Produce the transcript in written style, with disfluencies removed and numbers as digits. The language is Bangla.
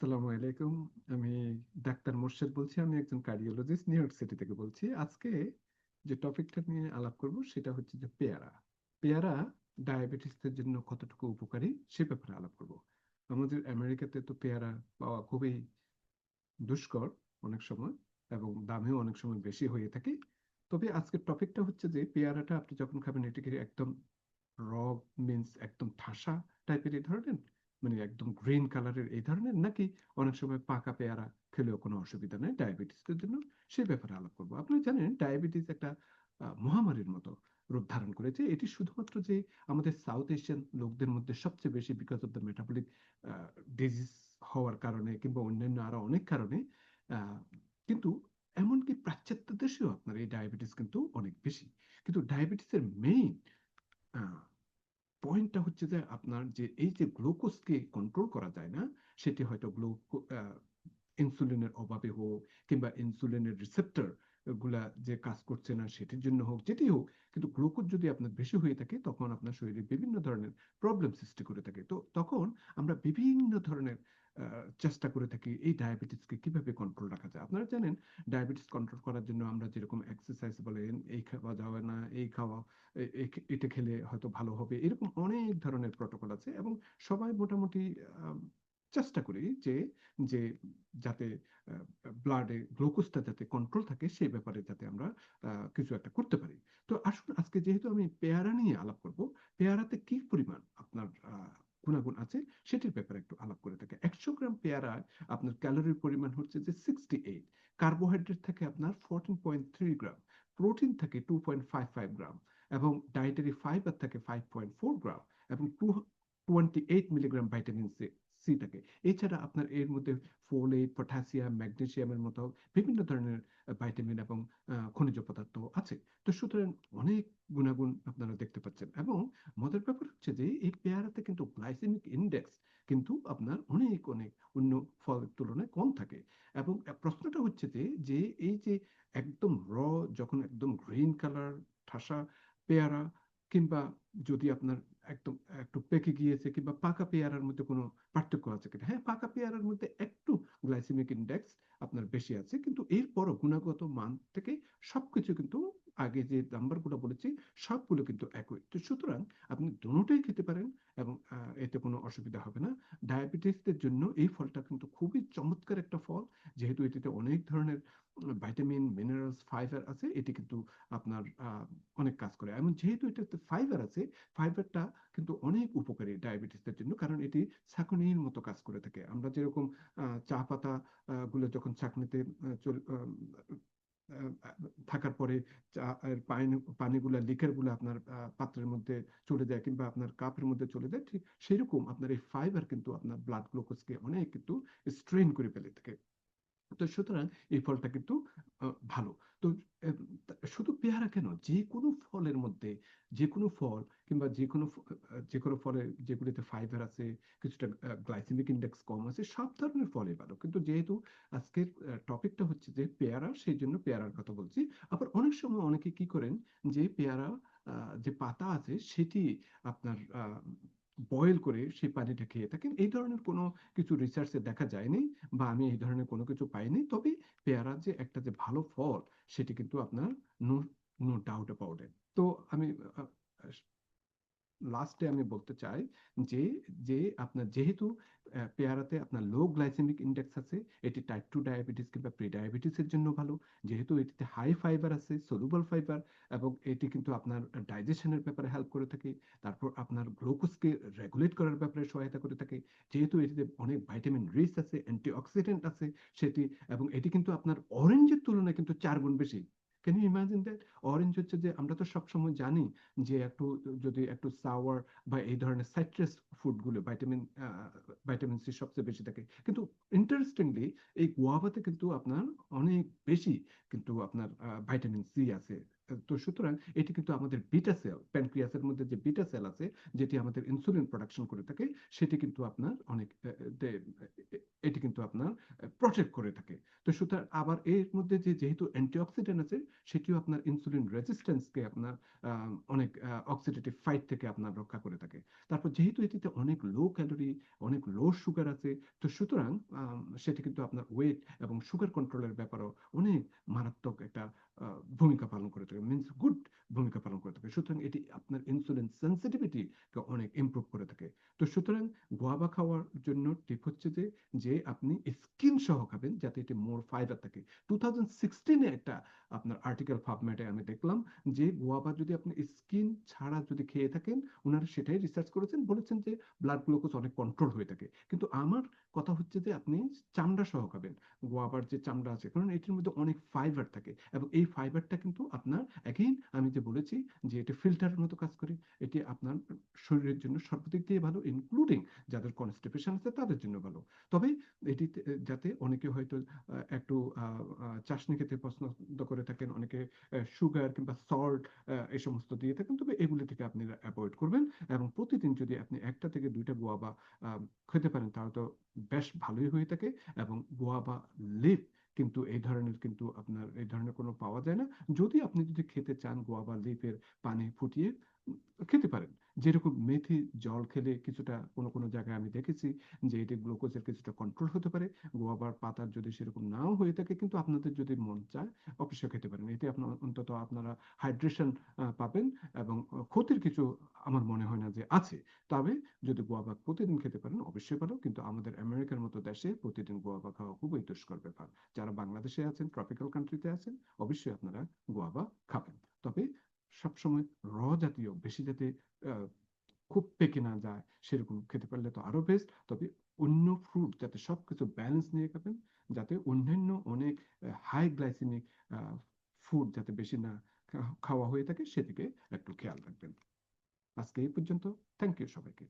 আসসালামু আলাইকুম। আমি ডাক্তার মোর্শেদ বলছি। আমি একজন কার্ডিওলজিস্ট নিউ ইয়র্ক সিটি থেকে বলছি। আজকে যে টপিকটা নিয়ে আলাপ করব সেটা হচ্ছে যে পেয়ারা। পেয়ারা ডায়াবেটিসের জন্য কতটুকু উপকারী সে ব্যাপারে আলাপ করব। আমাদের আমেরিকাতে তো পেয়ারা পাওয়া খুবই দুষ্কর অনেক সময় এবং দামেও অনেক সময় বেশি হয়ে থাকে। তবে আজকের টপিকটা হচ্ছে যে পেয়ারাটা আপনি যখন খাবেন এটাকে একদম র মিন্স একদম ঠাসা টাইপের এই ধরনের, মানে একদম গ্রিন কালারের এই ধরনের, নাকি অনেক সময় পাকা পেয়ারা খেলেও কোনো অসুবিধা নেই ডায়াবেটিসের জন্য, সেই ব্যাপারে আলাপ করবো। আপনি জানেন ডায়াবেটিস একটা মহামারীর মতো রূপ ধারণ করেছে। এটি শুধুমাত্র যে আমাদের সাউথ এশিয়ান লোকদের মধ্যে সবচেয়ে বেশি because of the metabolic disease হওয়ার কারণে কিংবা অন্যান্য আরো অনেক কারণে, আহ, কিন্তু এমনকি পাশ্চাত্য দেশেও আপনার এই ডায়াবেটিস কিন্তু অনেক বেশি। কিন্তু ডায়াবেটিসের মেইন পয়েন্টটা হচ্ছে যে আপনার যে এই যে গ্লুকোজকে কন্ট্রোল করা যায় না, সেটি হয়তো ইনসুলিনের অভাবে হোক কিংবা ইনসুলিনের রিসেপ্টর গুলা যে কাজ করছে না সেটির জন্য হোক, যেটি হোক, কিন্তু গ্লুকোজ যদি আপনার বেশি হয়ে থাকে তখন আপনার শরীরে বিভিন্ন ধরনের প্রবলেম সৃষ্টি করে থাকে। তো তখন আমরা বিভিন্ন ধরনের চেষ্টা করে থাকি এই ডায়াবেটিসকে কিভাবে কন্ট্রোল রাখা যায়। আপনারা জানেন ডায়াবেটিস কন্ট্রোল করার জন্য আমরা যেরকম এক্সারসাইজ বলেন, এই খাওয়া যাবে না, এই খাওয়া, এটা খেলে হয়তো ভালো হবে, এরকম অনেক ধরনের প্রটোকল আছে এবং সবাই মোটামুটি আহ, চেষ্টা করি যে যে যাতে ব্লাডে গ্লুকোজটা যাতে কন্ট্রোল থাকে সেই ব্যাপারে যাতে আমরা কিছু একটা করতে পারি। তো আসুন আজকে যেহেতু আমি পেয়ারা নিয়ে আলাপ করব, পেয়ারাতে কি পরিমাণ আপনার গুণাগুণ আছে সেটির ব্যাপারে একটু আলাপ করে থাকে। 100 গ্রাম পেয়ারায় আপনার ক্যালোরির পরিমাণ হচ্ছে যে 68, কার্বোহাইড্রেট থাকে আপনার 14.3 গ্রাম, প্রোটিন থাকে 2.55 গ্রাম, এবং ডায়েটারি ফাইবার থাকে 5.4 গ্রাম, এবং 28 মিলিগ্রাম ভাইটামিন সি সি থাকে। এছাড়া আপনার এর মধ্যে ফোলেট, পটাশিয়াম, ম্যাগনেসিয়ামের মতো বিভিন্ন ধরনের ভাইটামিন এবং খনিজ পদার্থ আছে। তো সুতরাং অনেক গুণাগুণ আপনারা দেখতে পাচ্ছেন। এবং মজার ব্যাপার হচ্ছে যে এই পেয়ারাতে কিন্তু গ্লাইসেমিক ইন্ডেক্স কিন্তু আপনার অনেক অনেক অন্য ফলের তুলনায় কম থাকে। এবং প্রশ্নটা হচ্ছে যে যে এই যে একদম যখন একদম গ্রিন কালার ঠাসা পেয়ারা, কিংবা যদি আপনার একদম একটু পেকে গিয়েছে কিংবা পাকা পেয়ারার মধ্যে কোনো পার্থক্য আছে কিনা। হ্যাঁ, পাকা পেয়ারার মধ্যে একটু গ্লাইসেমিক ইন্ডেক্স আপনার বেশি আছে, কিন্তু এরপরও গুণগত মান থেকে সবকিছু কিন্তু আগে যে নাম্বারগুলো বলেছি সবগুলো কিন্তু একই। তো সুতরাং আপনি দুটোই খেতে পারেন এবং এতে কোনো অসুবিধা হবে না। ডায়াবেটিসদের জন্য এই ফলটা কিন্তু খুবই চমৎকার একটা ফল, যেহেতু এটিতে অনেক ধরনের ভাইটামিন, মিনারেলস, ফাইবার আছে। এটি কিন্তু আপনার অনেক কাজ করে। এবং যেহেতু এটাতে ফাইবার আছে, ফাইবারটা কিন্তু অনেক উপকারী ডায়াবেটিসের জন্য, কারণ এটি ছাঁকনির মতো কাজ করে থাকে। আমরা যেরকম চা পাতা গুলো যখন ছাঁকনিতে থাকার পরে চা এর পানিগুলা, লিকার গুলো আপনার পাত্রের মধ্যে চলে যায় কিংবা আপনার কাপের মধ্যে চলে যায়, ঠিক সেরকম আপনার এই ফাইবার কিন্তু আপনার ব্লাড গ্লুকোজকে অনেক কিন্তু স্ট্রেন করে ফেলে থাকে। তো সুতরাং এই ফলটা কিন্তু ভালো। তো আহ, শুধু পেয়ারা কেন, যে কোনো ফলের মধ্যে, যে কোনো ফল কিংবা যে কোনো ফলে যেগুলিতে ফাইবার আছে, কিছুটা গ্লাইসেমিক ইন্ডেক্স কম আছে, সব ধরনের ফলই ভালো। কিন্তু যেহেতু আজকের টপিকটা হচ্ছে যে পেয়ারা, সেই জন্য পেয়ারার কথা বলছি। আবার অনেক সময় অনেকে কি করেন যে পেয়ারা যে পাতা আছে সেটি আপনার বয়েল করে সেই পানিটা খেয়ে থাকেন। এই ধরনের কোনো কিছু রিসার্চে দেখা যায়নি বা আমি এই ধরনের কোনো কিছু পাইনি। তবে পেয়ারা যে একটা যে ভালো ফল সেটি কিন্তু আপনার no no doubt about it. তো আমি লাস্টে আমি বলতে চাই যে যে আপনার যেহেতু পেয়ারাতে আপনার লো গ্লাইসেমিক ইন্ডেক্স আছে, এটি টাইপ 2 ডায়াবেটিস কিংবা প্রি ডায়াবেটিসের জন্য ভালো। যেহেতু এটিতে হাই ফাইবার আছে, সলুবল ফাইবার, এবং এটি কিন্তু আপনার ডাইজেশনের ব্যাপারে হেল্প করে থাকে। তারপর আপনার গ্লুকোজকে রেগুলেট করার ব্যাপারে সহায়তা করে থাকে। যেহেতু এটিতে অনেক ভাইটামিন রিচ আছে, অ্যান্টিঅক্সিডেন্ট আছে সেটি, এবং এটি কিন্তু আপনার অরেঞ্জের তুলনায় কিন্তু 4 গুণ বেশি। Can you imagine that? Orange হচ্ছে যে আমরা তো সবসময় জানি যে একটু যদি একটু সাওয়ার বা এই ধরনের সাইট্রাস ফুড গুলো ভাইটামিন সি সবচেয়ে বেশি থাকে, কিন্তু ইন্টারেস্টিংলি এই গুয়াভাতে কিন্তু আপনার অনেক বেশি কিন্তু আপনার ভাইটামিন সি আছে তো সুতরাং এটি কিন্তু আমাদের বিটা সেল, প্যানক্রিয়াসের মধ্যে যে বিটা সেল আছে যেটি আমাদের ইনসুলিন প্রোডাকশন করে থাকে, সেটি কিন্তু আপনার অনেক এটি কিন্তু আপনার প্রটেক্ট করে থাকে। তো সুতরাং আবার এর মধ্যে যেহেতু অ্যান্টিঅক্সিডেন্ট আছে, সেটিও আপনার ইনসুলিন রেজিস্ট্যান্সকে আপনার অনেক অক্সিডেটিভ ফাইট থেকে আপনার রক্ষা করে থাকে। তারপর যেহেতু এটিতে অনেক লো ক্যালোরি, অনেক লো সুগার আছে, তো সুতরাং সেটি কিন্তু আপনার ওয়েট এবং সুগার কন্ট্রোলের ব্যাপারেও অনেক মারাত্মক একটা ভূমিকা পালন করে থাকে, মিনস গুড ভূমিকা পালন করে থাকে। সুতরাং এটি আপনার ইনসুলিন সেন্সিটিভিটিকে অনেক ইমপ্রুভ করে থাকে। তো সুতরাং গোয়াবা খাওয়ার জন্য টিপ হচ্ছে যে আপনি স্কিন সহ খাবেন, যাতে এটি মোর ফাইবার থাকে। 2016-এ একটা আপনার আর্টিকেল পাবমেডে আমি দেখলাম যে গোয়াবা যদি আপনি স্কিন ছাড়া যদি খেয়ে থাকেন, ওনারা সেটাই রিসার্চ করেছেন, বলেছেন যে ব্লাড গ্লুকোজ অনেক কন্ট্রোল হয়ে থাকে। কিন্তু আমার কথা হচ্ছে যে আপনি চামড়া সহ খাবেন, গোয়াবার যে চামড়া আছে, কারণ এটির মধ্যে অনেক ফাইবার থাকে এবং এই ফাইবারটা কিন্তু আপনার এগেইন আমি যে বলেছি যে এটি ফিল্টারের মতো কাজ করে। এটি আপনার শরীরের জন্য সর্বদিক দিয়ে ভালো, ইনক্লুডিং যাদের কনস্টিপেশন আছে তাদের জন্য ভালো। তবে এটি যাতে অনেকে হয়তো একটু চাশনি খেতে পছন্দ করে থাকেন, অনেকে সুগার কিংবা সল্ট এই সমস্ত দিয়ে থাকেন, তবে এগুলি থেকে আপনি অ্যাভয়েড করবেন। এবং প্রতিদিন যদি আপনি একটা থেকে দুইটা গোয়াবা খেতে পারেন তাহলে তো বেশ ভালোই হয়ে থাকে। এবং গোয়াবা লিফ কিন্তু এই ধরনের কিন্তু আপনার এই ধরনের কোনো পাওয়া যায় না। যদি আপনি যদি খেতে চান, গোয়াবা লিফের পানি ফুটিয়ে খেতে পারেন। যেরকম মেথি জল খেলে কিছুটা কোনো কোনো জায়গায় আমি দেখেছি যে এটি গ্লুকোজের কিছুটা কন্ট্রোল হতে পারে। গোয়াবার পাতার যদি সেরকম নাও হয়ে থাকে, কিন্তু আপনাদের যদি মন চায় অবশ্যই খেতে পারেন। এতে আপনার অন্তত আপনারা হাইড্রেশন পাবেন এবং ক্ষতির কিছু আমার মনে হয় না যে আছে। তবে যদি গোয়াবা প্রতিদিন খেতে পারেন অবশ্যই ভালো, কিন্তু আমাদের আমেরিকার মতো দেশে প্রতিদিন গোয়াবা খাওয়া খুবই দুষ্কর ব্যাপার। যারা বাংলাদেশে আছেন, ট্রপিক্যাল কান্ট্রিতে আছেন, অবশ্যই আপনারা গোয়াবা খাবেন। তবে সবসময় জাতীয় বেশি যাতে আহ, খুব পেকে না যায় সেরকম খেতে পারলে তো আরো বেস্ট। তবে অন্য ফ্রুট যাতে সবকিছু ব্যালেন্স নিয়ে খাবেন, যাতে অন্যান্য অনেক হাই গ্লাইসেমিক ফুড যাতে বেশি না খাওয়া হয়ে থাকে, সেদিকে একটু খেয়াল রাখবেন। আজকে এই পর্যন্ত। থ্যাংক ইউ সবাইকে।